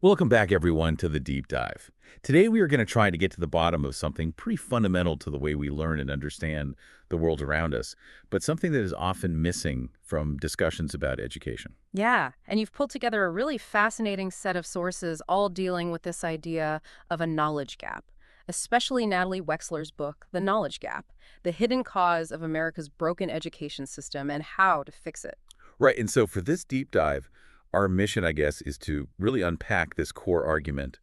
Welcome back, everyone, to the Deep Dive. Today, we are going to try to get to the bottom of something pretty fundamental to the way we learn and understand the world around us, but something that is often missing from discussions about education. Yeah, and you've pulled together a really fascinating set of sources all dealing with this idea of a knowledge gap, especially Natalie Wexler's book, The Knowledge Gap, The Hidden Cause of America's Broken Education System and How to Fix It. Right, and so for this deep dive, our mission, I guess, is to really unpack this core argument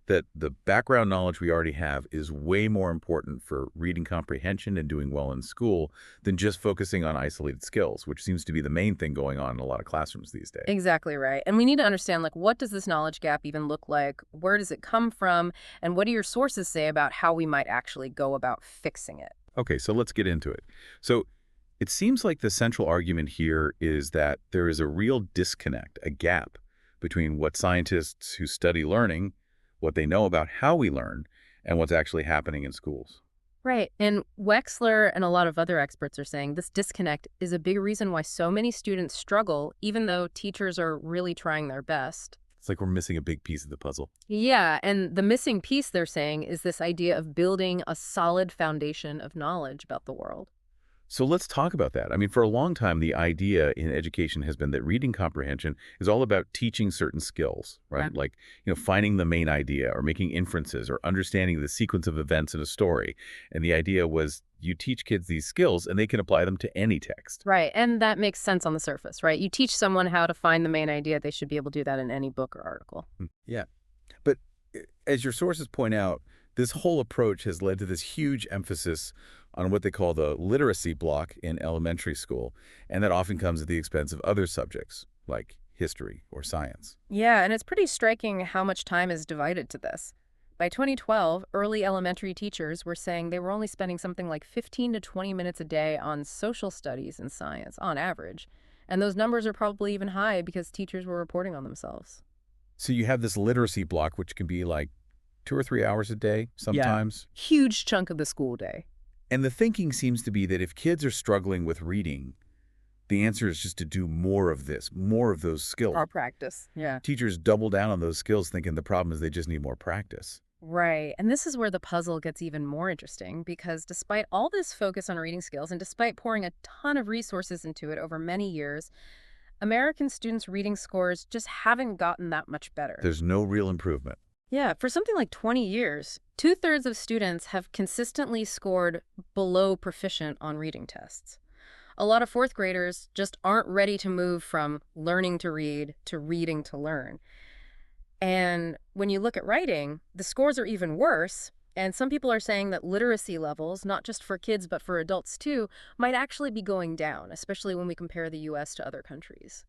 that the background knowledge we already have is way more important for reading comprehension and doing well in school than just focusing on isolated skills, which seems to be the main thing going on in a lot of classrooms these days. Exactly right. And we need to understand, what does this knowledge gap even look like? Where does it come from? And what do your sources say about how we might actually go about fixing it? Okay, so let's get into it. So it seems like the central argument here is that there is a real disconnect, a gap between what scientists who study learning, what they know about how we learn, and what's actually happening in schools. Right. And Wexler and a lot of other experts are saying this disconnect is a big reason why so many students struggle, even though teachers are really trying their best. It's like we're missing a big piece of the puzzle. Yeah, and the missing piece, they're saying, is this idea of building a solid foundation of knowledge about the world. So let's talk about that. I mean, for a long time, the idea in education has been that reading comprehension is all about teaching certain skills, right? Right. Like, finding the main idea or making inferences or understanding the sequence of events in a story. And the idea was you teach kids these skills and they can apply them to any text. Right, and that makes sense on the surface, right? You teach someone how to find the main idea, they should be able to do that in any book or article. Yeah. But as your sources point out, this whole approach has led to this huge emphasis on what they call the literacy block in elementary school, and that often comes at the expense of other subjects like history or science. Yeah, and it's pretty striking how much time is divided to this. By 2012, early elementary teachers were saying they were only spending something like 15 to 20 minutes a day on social studies and science, on average. And those numbers are probably even high because teachers were reporting on themselves. So you have this literacy block, which can be like 2 or 3 hours a day Yeah. sometimes. Huge chunk of the school day. And the thinking seems to be that if kids are struggling with reading, the answer is just to do more of this, more of those skills. Our practice. Yeah. Teachers double down on those skills thinking the problem is they just need more practice. Right. And this is where the puzzle gets even more interesting because despite all this focus on reading skills and despite pouring a ton of resources into it over many years, American students' reading scores just haven't gotten that much better. There's no real improvement. Yeah, for something like 20 years, two-thirds of students have consistently scored below proficient on reading tests. A lot of fourth graders just aren't ready to move from learning to read to reading to learn. And when you look at writing, the scores are even worse. And some people are saying that literacy levels, not just for kids but for adults too, might actually be going down, especially when we compare the US to other countries.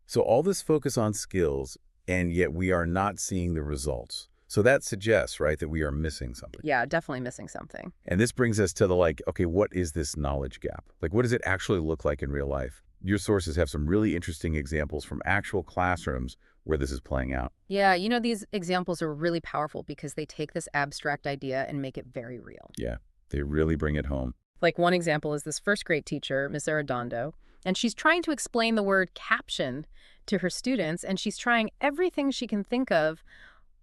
So all this focus on skills, and yet we are not seeing the results. So that suggests, right, that we are missing something. Yeah, definitely missing something. And this brings us to the okay, what is this knowledge gap? Like, what does it actually look like in real life? Your sources have some really interesting examples from actual classrooms where this is playing out. Yeah, these examples are really powerful because they take this abstract idea and make it very real. Yeah, they really bring it home. Like one example is this first grade teacher, Miss Arredondo, and she's trying to explain the word caption to her students, and she's trying everything she can think of,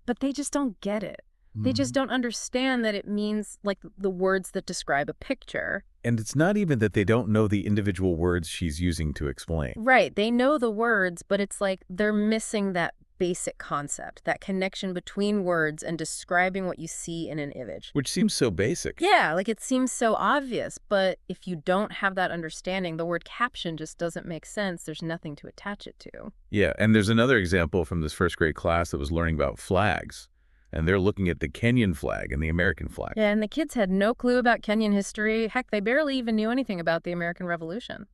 but they just don't get it. They just don't understand that it means like the words that describe a picture. And it's not even that they don't know the individual words she's using to explain. Right. They know the words, but it's like they're missing that basic concept, that connection between words and describing what you see in an image. Which seems so basic. Yeah, like it seems so obvious, but if you don't have that understanding, the word caption just doesn't make sense. There's nothing to attach it to. Yeah, and there's another example from this first grade class that was learning about flags. And they're looking at the Kenyan flag and the American flag. Yeah, and the kids had no clue about Kenyan history. Heck, they barely even knew anything about the American Revolution.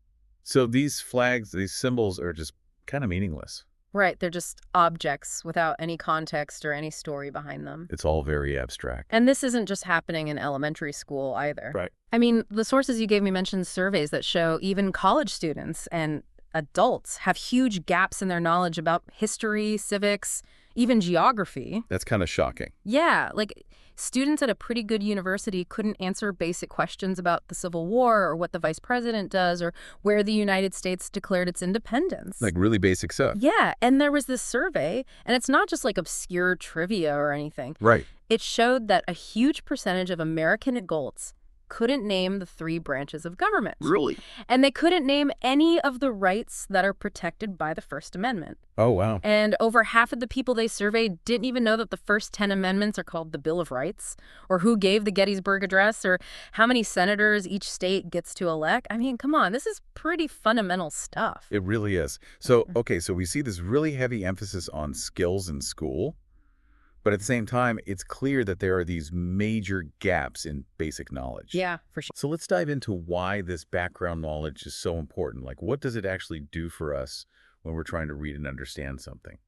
So these flags, these symbols are just kind of meaningless. Right, they're just objects without any context or any story behind them. It's all very abstract. And this isn't just happening in elementary school either. Right. I mean, the sources you gave me mentioned surveys that show even college students and adults have huge gaps in their knowledge about history, civics, even geography. That's kind of shocking. Yeah, like students at a pretty good university couldn't answer basic questions about the Civil War or what the vice president does or where the United States declared its independence. Like really basic stuff. Yeah, and there was this survey, and it's not just like obscure trivia or anything. Right. It showed that a huge percentage of American adults couldn't name the three branches of government. Really? And they couldn't name any of the rights that are protected by the First Amendment. Oh, wow. And over half of the people they surveyed didn't even know that the first 10 amendments are called the Bill of Rights, or who gave the Gettysburg Address, or how many senators each state gets to elect. I mean, come on, this is pretty fundamental stuff. It really is. So, okay, so we see this really heavy emphasis on skills in school, but at the same time, it's clear that there are these major gaps in basic knowledge. Yeah, for sure. So let's dive into why this background knowledge is so important. Like, what does it actually do for us when we're trying to read and understand something?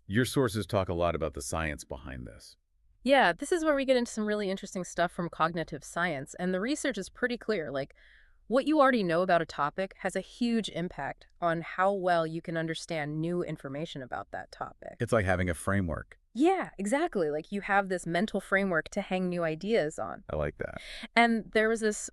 Your sources talk a lot about the science behind this. Yeah, this is where we get into some really interesting stuff from cognitive science, and the research is pretty clear. Like, what you already know about a topic has a huge impact on how well you can understand new information about that topic. It's like having a framework. Yeah, exactly. Like you have this mental framework to hang new ideas on. I like that. And there was this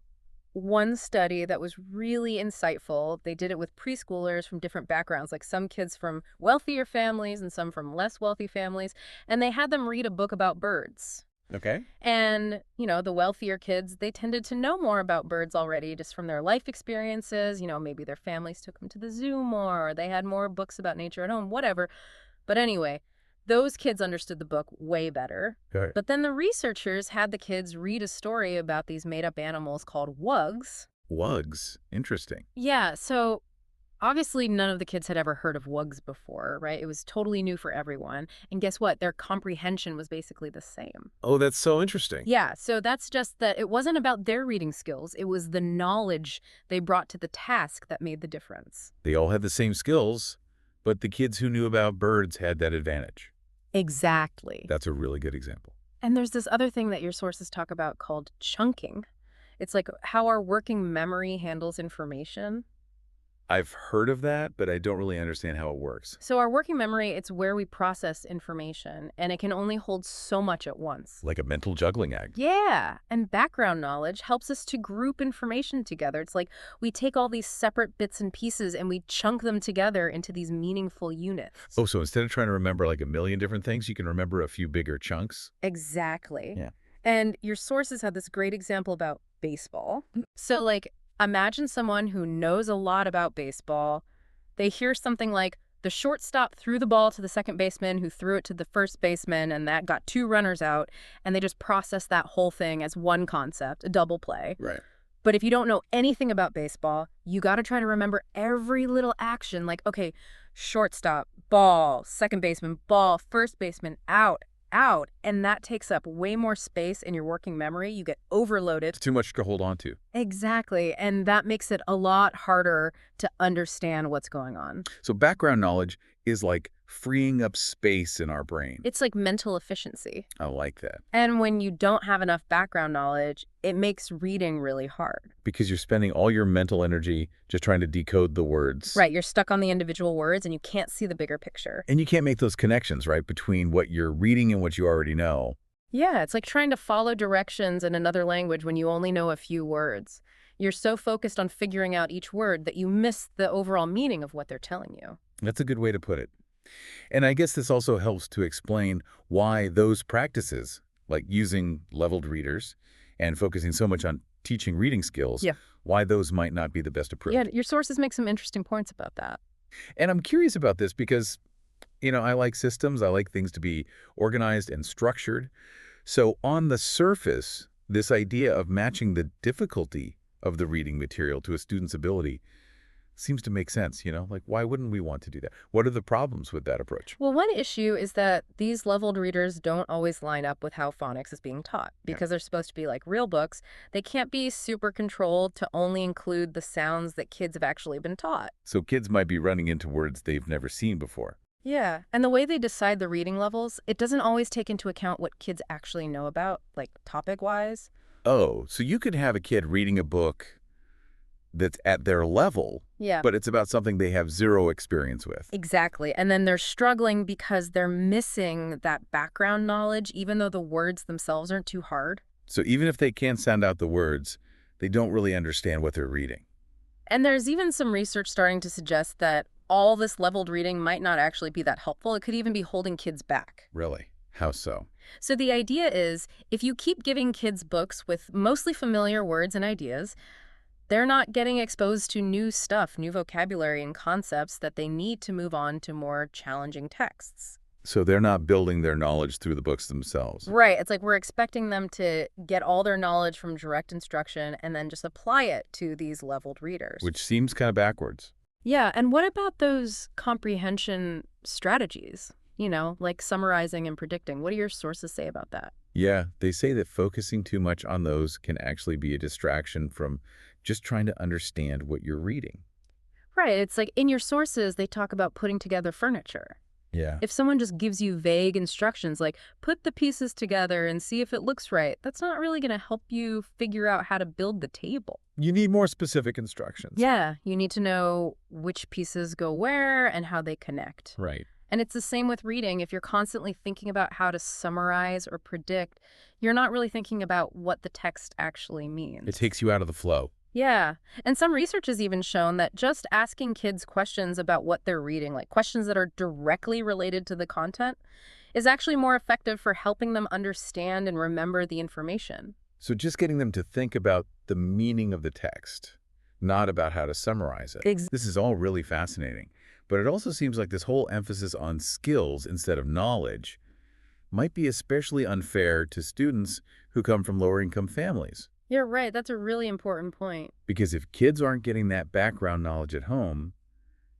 one study that was really insightful. They did it with preschoolers from different backgrounds, like some kids from wealthier families and some from less wealthy families. And they had them read a book about birds. Okay. And, the wealthier kids, they tended to know more about birds already just from their life experiences. Maybe their families took them to the zoo more, or they had more books about nature at home, whatever. But anyway, those kids understood the book way better. Okay. But then the researchers had the kids read a story about these made-up animals called wugs. Wugs. Interesting. Yeah, so obviously none of the kids had ever heard of wugs before, right? It was totally new for everyone. And guess what? Their comprehension was basically the same. Oh, that's so interesting. Yeah, so that's just that it wasn't about their reading skills. It was the knowledge they brought to the task that made the difference. They all had the same skills, but the kids who knew about birds had that advantage. Exactly. That's a really good example. And there's this other thing that your sources talk about called chunking. It's like how our working memory handles information. I've heard of that, but I don't really understand how it works. So our working memory, it's where we process information, and it can only hold so much at once. Like a mental juggling act. Yeah, and background knowledge helps us to group information together. It's like we take all these separate bits and pieces and we chunk them together into these meaningful units. Oh, so instead of trying to remember like a million different things, you can remember a few bigger chunks? Exactly. Yeah. And your sources had this great example about baseball. So like, imagine someone who knows a lot about baseball. They hear something like the shortstop threw the ball to the second baseman who threw it to the first baseman, and that got two runners out, and they just process that whole thing as one concept, a double play. Right. But if you don't know anything about baseball, you got to try to remember every little action, like, okay, shortstop, ball, second baseman, ball, first baseman, out, and that takes up way more space in your working memory. You get overloaded. It's too much to hold on to. Exactly, and that makes it a lot harder to understand what's going on. So background knowledge is like freeing up space in our brain. It's like mental efficiency. I like that. And when you don't have enough background knowledge, it makes reading really hard. Because you're spending all your mental energy just trying to decode the words. Right, you're stuck on the individual words and you can't see the bigger picture. And you can't make those connections, right, between what you're reading and what you already know. Yeah, it's like trying to follow directions in another language when you only know a few words. You're so focused on figuring out each word that you miss the overall meaning of what they're telling you. That's a good way to put it. And I guess this also helps to explain why those practices, like using leveled readers and focusing so much on teaching reading skills, Yeah. why those might not be the best approach. Yeah, your sources make some interesting points about that. And I'm curious about this because, I like systems. I like things to be organized and structured. So on the surface, this idea of matching the difficulty of the reading material to a student's ability seems to make sense, Like, why wouldn't we want to do that? What are the problems with that approach? Well, one issue is that these leveled readers don't always line up with how phonics is being taught because they're supposed to be like real books. They can't be super controlled to only include the sounds that kids have actually been taught. So kids might be running into words they've never seen before. Yeah, and the way they decide the reading levels, it doesn't always take into account what kids actually know about, like topic-wise. Oh, so you could have a kid reading a book that's at their level, Yeah. but it's about something they have zero experience with. Exactly. And then they're struggling because they're missing that background knowledge, even though the words themselves aren't too hard. So even if they can't sound out the words, they don't really understand what they're reading. And there's even some research starting to suggest that all this leveled reading might not actually be that helpful. It could even be holding kids back. Really? How so? So the idea is, if you keep giving kids books with mostly familiar words and ideas, they're not getting exposed to new stuff, new vocabulary and concepts that they need to move on to more challenging texts. So they're not building their knowledge through the books themselves. Right. It's like we're expecting them to get all their knowledge from direct instruction and then just apply it to these leveled readers. Which seems kind of backwards. Yeah. And what about those comprehension strategies? Like summarizing and predicting. What do your sources say about that? Yeah, they say that focusing too much on those can actually be a distraction from just trying to understand what you're reading. Right. It's like in your sources, they talk about putting together furniture. Yeah. If someone just gives you vague instructions like put the pieces together and see if it looks right, that's not really going to help you figure out how to build the table. You need more specific instructions. Yeah, you need to know which pieces go where and how they connect. Right. And it's the same with reading. If you're constantly thinking about how to summarize or predict, you're not really thinking about what the text actually means. It takes you out of the flow. Yeah. And some research has even shown that just asking kids questions about what they're reading, like questions that are directly related to the content, is actually more effective for helping them understand and remember the information. So just getting them to think about the meaning of the text, not about how to summarize it. This is all really fascinating. But it also seems like this whole emphasis on skills instead of knowledge might be especially unfair to students who come from lower-income families. You're right. That's a really important point. Because if kids aren't getting that background knowledge at home,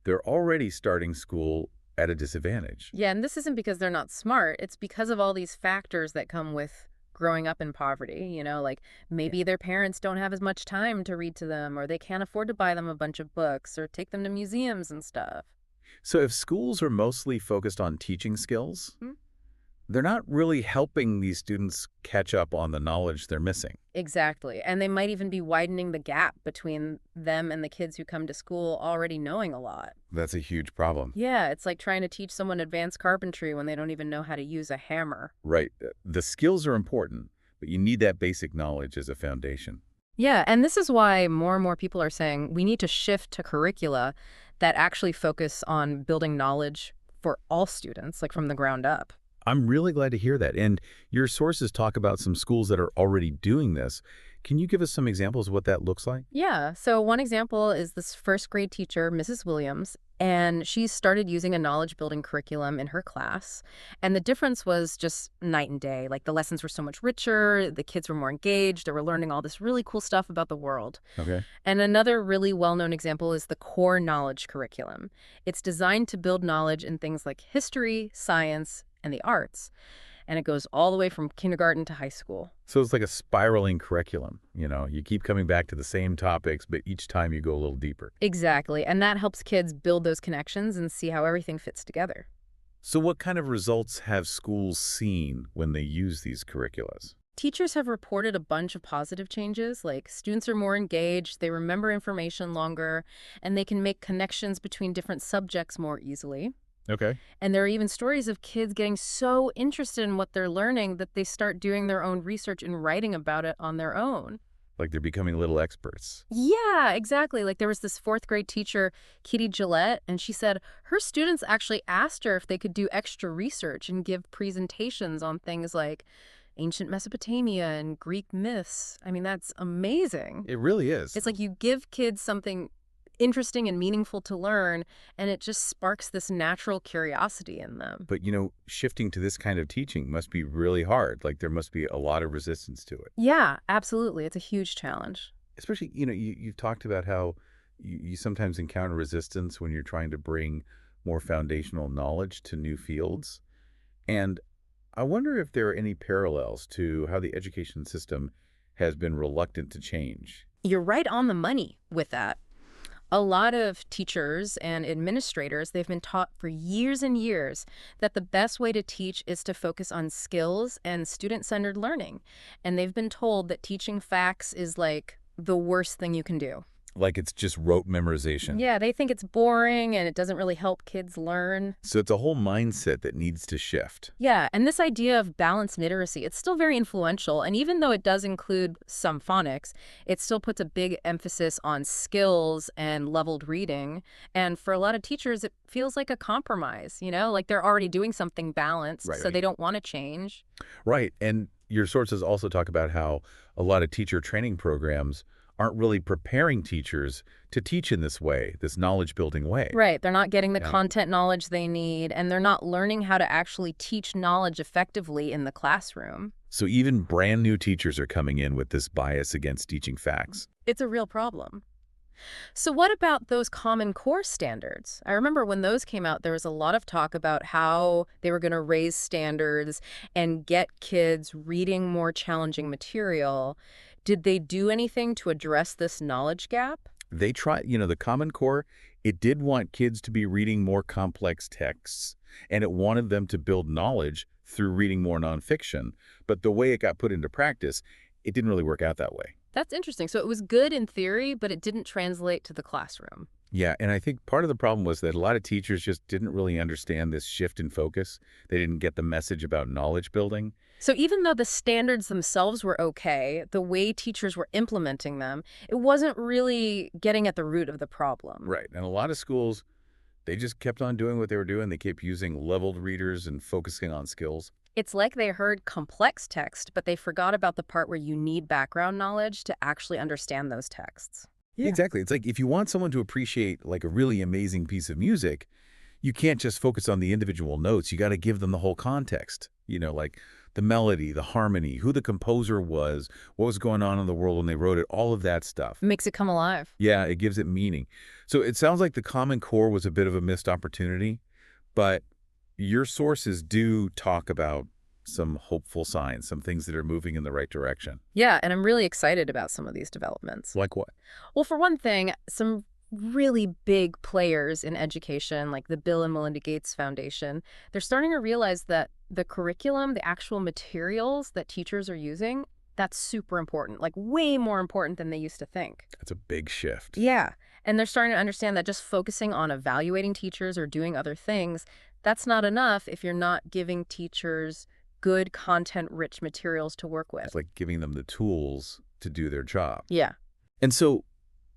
they're already starting school at a disadvantage. Yeah, and this isn't because they're not smart. It's because of all these factors that come with growing up in poverty, like maybe their parents don't have as much time to read to them, or they can't afford to buy them a bunch of books or take them to museums and stuff. So if schools are mostly focused on teaching skills, they're not really helping these students catch up on the knowledge they're missing. Exactly. And they might even be widening the gap between them and the kids who come to school already knowing a lot. That's a huge problem. Yeah, it's like trying to teach someone advanced carpentry when they don't even know how to use a hammer. Right. The skills are important, but you need that basic knowledge as a foundation. Yeah, and this is why more and more people are saying we need to shift to curricula that actually focus on building knowledge for all students, like from the ground up. I'm really glad to hear that. And your sources talk about some schools that are already doing this. Can you give us some examples of what that looks like? Yeah, so one example is this first grade teacher, Mrs. Williams, and she started using a knowledge building curriculum in her class. And the difference was just night and day. Like the lessons were so much richer, the kids were more engaged, they were learning all this really cool stuff about the world. Okay. And another really well-known example is the core knowledge curriculum. It's designed to build knowledge in things like history, science, and the arts. And it goes all the way from kindergarten to high school. So it's like a spiraling curriculum. You keep coming back to the same topics, but each time you go a little deeper. Exactly. And that helps kids build those connections and see how everything fits together. So what kind of results have schools seen when they use these curriculums? Teachers have reported a bunch of positive changes, like students are more engaged, they remember information longer, and they can make connections between different subjects more easily. Okay. And there are even stories of kids getting so interested in what they're learning that they start doing their own research and writing about it on their own. Like they're becoming little experts. Yeah, exactly. Like there was this fourth grade teacher, Kitty Gillette, and she said her students actually asked her if they could do extra research and give presentations on things like ancient Mesopotamia and Greek myths. I mean, that's amazing. It really is. It's like you give kids something interesting and meaningful to learn, and it just sparks this natural curiosity in them. But, shifting to this kind of teaching must be really hard. Like there must be a lot of resistance to it. Yeah, absolutely. It's a huge challenge. Especially, you've talked about how you sometimes encounter resistance when you're trying to bring more foundational knowledge to new fields. And I wonder if there are any parallels to how the education system has been reluctant to change. You're right on the money with that. A lot of teachers and administrators, they've been taught for years and years that the best way to teach is to focus on skills and student-centered learning. And they've been told that teaching facts is like the worst thing you can do. Like it's just rote memorization. Yeah, they think it's boring and it doesn't really help kids learn. So it's a whole mindset that needs to shift. Yeah, and this idea of balanced literacy, it's still very influential. And even though it does include some phonics, it still puts a big emphasis on skills and leveled reading. And for a lot of teachers, it feels like a compromise, like they're already doing something balanced, Right, so right. they don't want to change. Right. And your sources also talk about how a lot of teacher training programs aren't really preparing teachers to teach in this way, this knowledge building way. Right, they're not getting the Yeah. content knowledge they need, and they're not learning how to actually teach knowledge effectively in the classroom. So even brand new teachers are coming in with this bias against teaching facts. It's a real problem. So what about those Common Core standards? I remember when those came out, there was a lot of talk about how they were going to raise standards and get kids reading more challenging material. Did they do anything to address this knowledge gap? They try, the Common Core, it did want kids to be reading more complex texts, and it wanted them to build knowledge through reading more nonfiction. But the way it got put into practice, it didn't really work out that way. That's interesting. So it was good in theory, but it didn't translate to the classroom. Yeah, and I think part of the problem was that a lot of teachers just didn't really understand this shift in focus. They didn't get the message about knowledge building. So even though the standards themselves were okay, the way teachers were implementing them, it wasn't really getting at the root of the problem. Right. And a lot of schools, they just kept on doing what they were doing. They kept using leveled readers and focusing on skills. It's like they heard complex text, but they forgot about the part where you need background knowledge to actually understand those texts. Yeah, exactly. It's like if you want someone to appreciate like a really amazing piece of music, you can't just focus on the individual notes. You got to give them the whole context, like the melody, the harmony, who the composer was, what was going on in the world when they wrote it, all of that stuff. Makes it come alive. Yeah, it gives it meaning. So it sounds like the Common Core was a bit of a missed opportunity, but your sources do talk about some hopeful signs, some things that are moving in the right direction. Yeah, and I'm really excited about some of these developments. Like what? Well, for one thing, some really big players in education, like the Bill and Melinda Gates Foundation, they're starting to realize that the curriculum, the actual materials that teachers are using, that's super important, like way more important than they used to think. That's a big shift. Yeah. And they're starting to understand that just focusing on evaluating teachers or doing other things, that's not enough if you're not giving teachers good content-rich materials to work with. It's like giving them the tools to do their job. Yeah. And so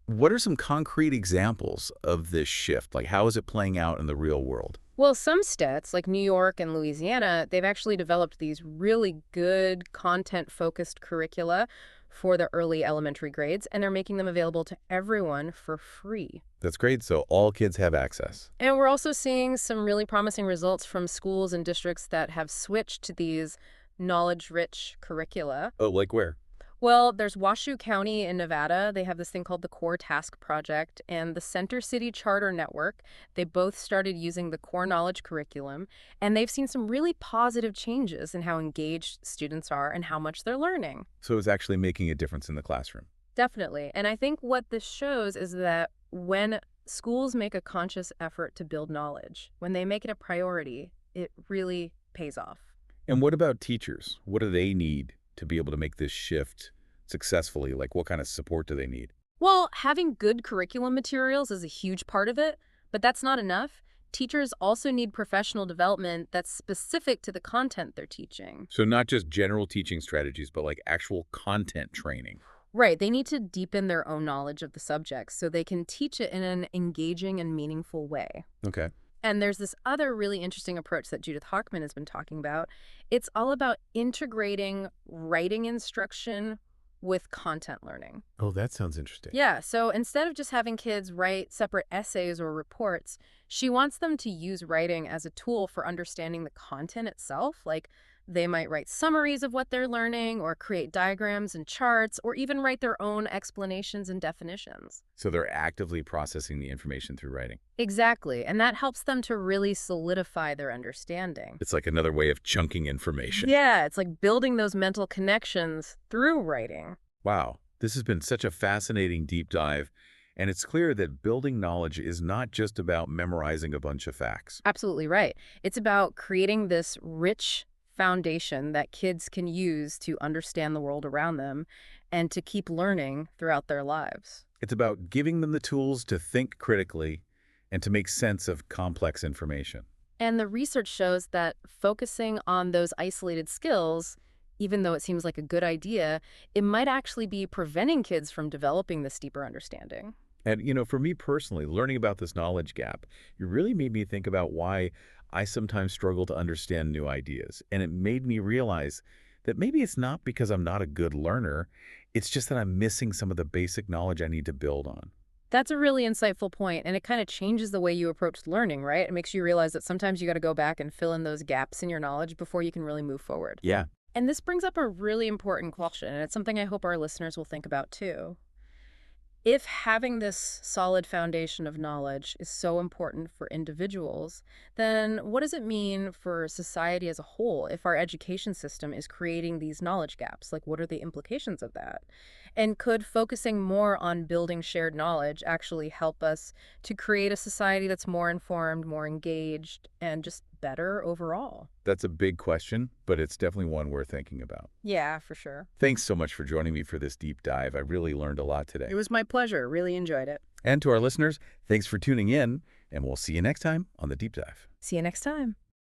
what are some concrete examples of this shift? Like how is it playing out in the real world? Well, some states, like New York and Louisiana, they've actually developed these really good content-focused curricula for the early elementary grades, and they're making them available to everyone for free. That's great. So all kids have access. And we're also seeing some really promising results from schools and districts that have switched to these knowledge-rich curricula. Oh, like where? Well, there's Washoe County in Nevada. They have this thing called the Core Task Project, and the Center City Charter Network. They both started using the core knowledge curriculum, and they've seen some really positive changes in how engaged students are and how much they're learning. So it's actually making a difference in the classroom. Definitely. And I think what this shows is that when schools make a conscious effort to build knowledge, when they make it a priority, it really pays off. And what about teachers? What do they need to be able to make this shift successfully? Like what kind of support do they need? Well, having good curriculum materials is a huge part of it, but that's not enough. Teachers also need professional development that's specific to the content they're teaching. So not just general teaching strategies, but like actual content training. Right, they need to deepen their own knowledge of the subject so they can teach it in an engaging and meaningful way. Okay. And there's this other really interesting approach that Judith Hochman has been talking about. It's all about integrating writing instruction with content learning. Oh, that sounds interesting. Yeah, so instead of just having kids write separate essays or reports, she wants them to use writing as a tool for understanding the content itself. Like they might write summaries of what they're learning or create diagrams and charts or even write their own explanations and definitions. So they're actively processing the information through writing. Exactly, and that helps them to really solidify their understanding. It's like another way of chunking information. Yeah, it's like building those mental connections through writing. Wow. This has been such a fascinating deep dive. And it's clear that building knowledge is not just about memorizing a bunch of facts. Absolutely right. It's about creating this rich foundation that kids can use to understand the world around them and to keep learning throughout their lives. It's about giving them the tools to think critically and to make sense of complex information. And the research shows that focusing on those isolated skills, even though it seems like a good idea, it might actually be preventing kids from developing this deeper understanding. And, for me personally, learning about this knowledge gap, it really made me think about why I sometimes struggle to understand new ideas. And it made me realize that maybe it's not because I'm not a good learner, it's just that I'm missing some of the basic knowledge I need to build on. That's a really insightful point, and it kind of changes the way you approach learning, right? It makes you realize that sometimes you got to go back and fill in those gaps in your knowledge before you can really move forward. Yeah. And this brings up a really important question, and it's something I hope our listeners will think about too. If having this solid foundation of knowledge is so important for individuals, then what does it mean for society as a whole if our education system is creating these knowledge gaps? Like, what are the implications of that? And could focusing more on building shared knowledge actually help us to create a society that's more informed, more engaged, and just better overall? That's a big question, but it's definitely one we're thinking about. Yeah, for sure. Thanks so much for joining me for this deep dive. I really learned a lot It today. was my pleasure. Really enjoyed it. And to our listeners, thanks for tuning in, and we'll see you next time on The Deep Dive. See you next time.